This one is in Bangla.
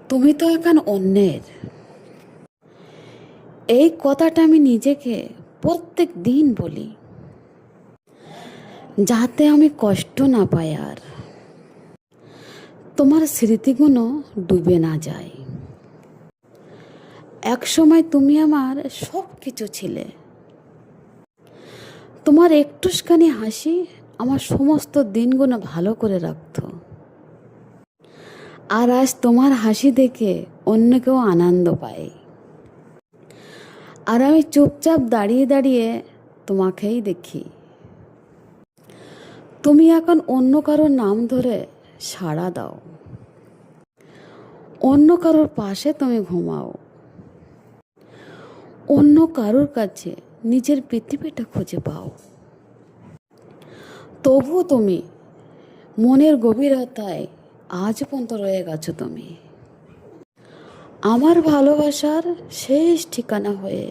তুমি তো এখন অন্যের। এই কথাটা আমি নিজেকে প্রত্যেক দিন বলি, যাতে আমি কষ্ট না পাই আর তোমার স্মৃতিগুলো ডুবে না যায়। এক সময় তুমি আমার সব কিছু ছিলে। তোমার একটুখানি হাসি আমার সমস্ত দিনগুলো ভালো করে রাখতো। আর আজ তোমার হাসি দেখে অন্য কেউ আনন্দ পায়, আর আমি চুপচাপ দাঁড়িয়ে দাঁড়িয়ে তোমাকেই দেখি। তুমি এখন অন্য কারোর নাম ধরে সাড়া দাও, অন্য কারোর পাশে তুমি ঘুমাও, অন্য কারোর কাছে নিজের পৃথিবীটা খুঁজে পাও। তবু তুমি মনের গভীরতায় আজ পর্যন্ত রয়ে গেছো তুমি, আমার ভালোবাসার শেষ ঠিকানা হয়ে।